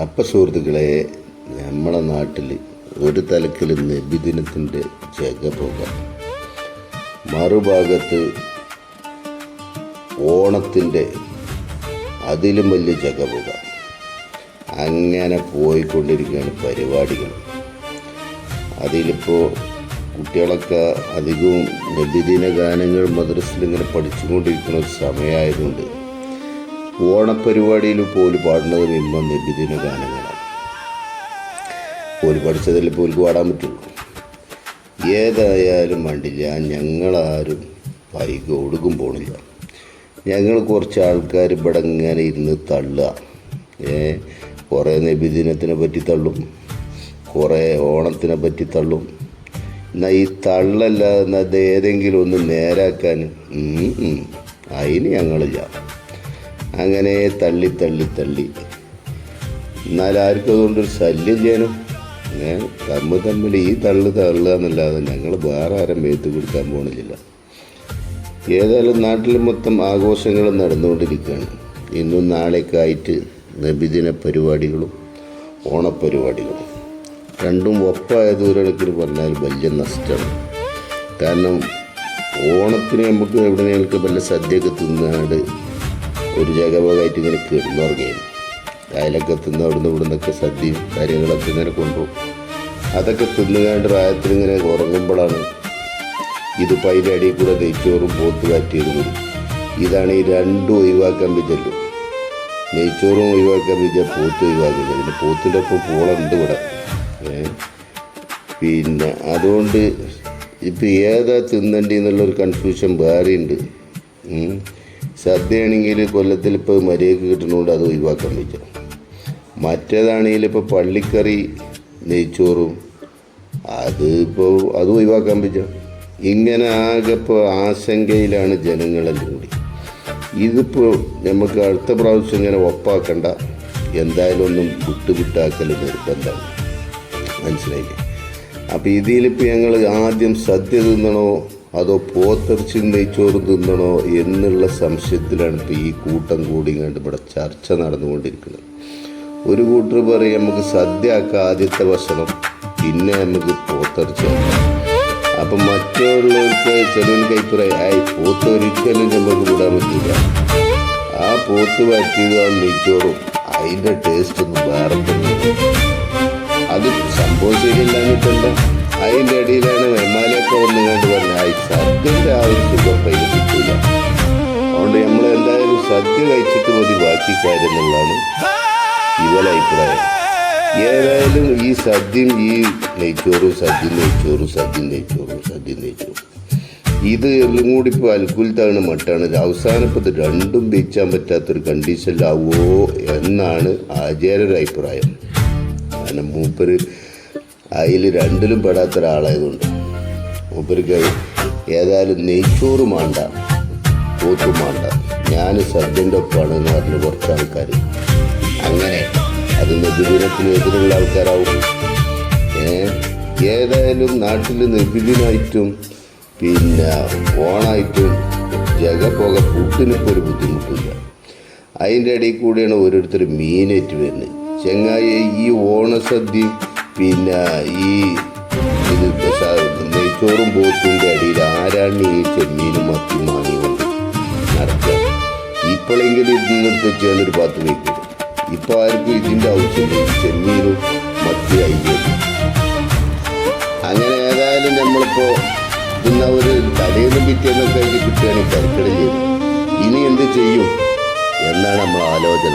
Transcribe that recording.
അപ്പം സുഹൃത്തുക്കളെ, നമ്മളെ നാട്ടിൽ ഒരു തലക്കിൽ നബിദിനത്തിൻ്റെ ജഗപുക, മറുഭാഗത്ത് ഓണത്തിൻ്റെ അതിലും വലിയ ജഗപുക. അങ്ങനെ പോയിക്കൊണ്ടിരിക്കുകയാണ് പരിപാടികൾ. അതിലിപ്പോൾ കുട്ടികളൊക്കെ അധികവും നബിദിന ഗാനങ്ങൾ മദ്രസയിൽ ഇങ്ങനെ പഠിച്ചുകൊണ്ടിരിക്കുന്ന ഒരു സമയമായതുകൊണ്ട് ഓണപ്പരിപാടിയിൽ പോലും പാടുന്നത് ഇന്നും നബിദിന ഗാനങ്ങളാണ്. പോലും പഠിച്ചതിൽ പോലും പാടാൻ പറ്റുള്ളൂ. ഏതായാലും വേണ്ടില്ല, ഞങ്ങളാരും വൈകി ഒടുക്കും പോണില്ല. ഞങ്ങൾ കുറച്ച് ആൾക്കാർ ഇവിടെ ഇങ്ങനെ ഇരുന്ന് തള്ളുക. കുറേ നബിദിനത്തിനെ പറ്റി തള്ളും, കുറേ ഓണത്തിനെ പറ്റി തള്ളും. എന്നാൽ ഈ തള്ളല്ലാതെ അത് ഏതെങ്കിലും ഒന്ന് നേരാക്കാൻ അതിന് ഞങ്ങളില്ല. അങ്ങനെ തള്ളി തള്ളി തള്ളി എന്നാൽ ആർക്കും അതുകൊണ്ടൊരു ശല്യം ചെയ്യാനും തമ്മിൽ ഈ തള്ളുക എന്നല്ലാതെ ഞങ്ങൾ വേറെ ആരും മേത്ത് കൊടുക്കാൻ പോകണില്ല. ഏതായാലും നാട്ടിൽ മൊത്തം ആഘോഷങ്ങൾ നടന്നുകൊണ്ടിരിക്കുകയാണ്. ഇന്നും നാളേക്ക് ആയിട്ട് നബിദിന പരിപാടികളും ഓണപ്പരിപാടികളും രണ്ടും ഒപ്പായത് ഒരിടക്കിൽ പറഞ്ഞാൽ വലിയ നഷ്ടമാണ്. കാരണം ഓണത്തിന് നമുക്ക് എവിടെയെങ്കിലും വല്ല സദ്യയൊക്കെ തിന്നാണ്ട് ഒരു ജഗപകായിട്ട് ഇങ്ങനെ കിടന്നുറങ്ങുകയും അതിലൊക്കെ തിന്ന് അവിടുന്ന് ഇവിടുന്നൊക്കെ സദ്യയും കാര്യങ്ങളൊക്കെ ഇങ്ങനെ കൊണ്ടുപോകും. അതൊക്കെ തിന്നുകാണ്ട് പ്രായത്തിൽ ഇങ്ങനെ ഉറങ്ങുമ്പോഴാണ് ഇത് പൈരടി കൂടെ നെയ്ച്ചോറും പോത്ത് കാറ്റിയത് കൂടി. ഇതാണ് ഈ രണ്ടും ഒഴിവാക്കാൻ പറ്റുള്ളൂ. നെയ്ച്ചോറും ഒഴിവാക്കാൻ പറ്റിയ പോത്ത് ഒഴിവാക്കുന്നത്. പിന്നെ പോത്തിൻ്റെ ഒപ്പം പൂളുണ്ട് ഇവിടെ. പിന്നെ അതുകൊണ്ട് ഇപ്പം ഏതാ തിന്നണ്ടി എന്നുള്ളൊരു കൺഫ്യൂഷൻ വേറെയുണ്ട്. സദ്യയാണെങ്കിൽ കൊല്ലത്തിൽ ഇപ്പോൾ മര്യാദക്ക് കിട്ടുന്നതുകൊണ്ട് അത് ഒഴിവാക്കാൻ പറ്റുക. മറ്റേതാണെങ്കിൽ ഇപ്പോൾ പള്ളിക്കറി നെയ്ച്ചോറും അത് ഒഴിവാക്കാൻ പറ്റുക. ഇങ്ങനെ ആകെ ഇപ്പോൾ ആശങ്കയിലാണ് ജനങ്ങളെല്ലാം കൂടി. ഇതിപ്പോൾ നമുക്ക് അടുത്ത പ്രാവശ്യം ഇങ്ങനെ ഒപ്പാക്കണ്ട, എന്തായാലും ഒന്നും വിട്ടുവിട്ടാക്കൽ നിർബന്ധമാണ്. മനസ്സിലായില്ലേ? അപ്പോൾ ഇതിലിപ്പോൾ ഞങ്ങൾ ആദ്യം സദ്യ തിന്നണോ അതോ പോത്തിറച്ചി നെയ്ച്ചോറ് തിന്നണോ എന്നുള്ള സംശയത്തിലാണ് ഇപ്പോൾ ഈ കൂട്ടം കൂടി കണ്ട് ഇവിടെ ചർച്ച നടന്നുകൊണ്ടിരിക്കുന്നത്. ഒരു കൂട്ടർ പറയും നമുക്ക് സദ്യ ആക്കാം ആദ്യത്തെ ഭക്ഷണം, പിന്നെ നമുക്ക് പോത്തിറച്ചി ആക്കാം. അപ്പം മറ്റുള്ളവർക്ക് ചിലവർക്ക് അഭിപ്രായം പോത്ത് ഒരിക്കലും നമുക്ക് വിടാൻ പറ്റില്ല. ആ പോത്ത് പറ്റിയത് ആ നെയ്ച്ചോറും അതിൻ്റെ ടേസ്റ്റ് ഒന്നും വേറെ തന്നെ. അത് സംഭവം ശരിയല്ലാഞ്ഞിട്ടല്ല, അതിൻ്റെ ഇടയിലാണ് വെമാലയൊക്കെ വന്നുകൊണ്ട് പറഞ്ഞാൽ സദ്യൻ്റെ ആ ഒരു സുഖപ്പയിൽ കിട്ടില്ല. അതുകൊണ്ട് നമ്മൾ എന്തായാലും സദ്യ കഴിച്ചിട്ട് മതി ബാക്കി കാര്യം എന്നുള്ളതാണ് ഇവരുടെ അഭിപ്രായം. ഏതായാലും ഈ സദ്യയും ഈ നെയ്ച്ചോറും ഇത് എല്ലാം കൂടി ഇപ്പോൾ അൽക്കുലത്താണ് മട്ടാണ്. അവസാനം ഇപ്പോൾ ഇത് രണ്ടും വെച്ചാൻ പറ്റാത്തൊരു കണ്ടീഷനിലാവുമോ എന്നാണ് ആചാര്യരുടെ അഭിപ്രായം. കാരണം മൂപ്പര് അതിൽ രണ്ടിലും പെടാത്ത ഒരാളായതുകൊണ്ട് മൂപ്പർക്ക് ഏതായാലും നെയ്ച്ചോറും വേണ്ട പോത്തും വേണ്ട, ഞാൻ സദ്യൻ്റെ ഒപ്പമാണ് എന്ന് പറഞ്ഞ് കുറച്ച് ആൾക്കാർ. അങ്ങനെ അത് നബിദിനത്തിന് എതിരുള്ള ആൾക്കാരാവും. ഏതായാലും നാട്ടിൽ നബിദിനായിട്ടും പിന്നെ ഓണായിട്ടും ജഗപോക കൂട്ടിനിപ്പോൾ ഒരു ബുദ്ധിമുട്ടില്ല. അതിൻ്റെ ഇടയിൽ കൂടിയാണ് ഓരോരുത്തർ മീനേറ്റ് വരുന്നത്. ചെങ്ങായി ഈ ഓണസദ്യയും പിന്നെ ഈ ഇത് നെയ്ച്ചോറും പോത്തിൻ്റെ അടിയിൽ ആരാണ് ഈ ചെമ്മീനും മത്തി മാങ്ങി കൊണ്ട് നടക്കുക? ഇപ്പോഴെങ്കിലും ഇതിനടുത്ത് വെച്ചാൽ ഒരു 10 വയ്ക്കും. ഇപ്പോൾ ആർക്കും ഇതിൻ്റെ ആവശ്യമില്ല. ചെമ്മീനും മത്തി അയ്യും. അങ്ങനെ ഏതായാലും നമ്മളിപ്പോൾ പിന്നെ ഒരു തലേന്നും പിറ്റേന്നൊക്കെ ആയിട്ട് കിട്ടുകയാണെങ്കിൽ തരക്കട ചെയ്യും. ഇനി എന്ത് ചെയ്യും എന്നാണ് നമ്മൾ ആലോചന.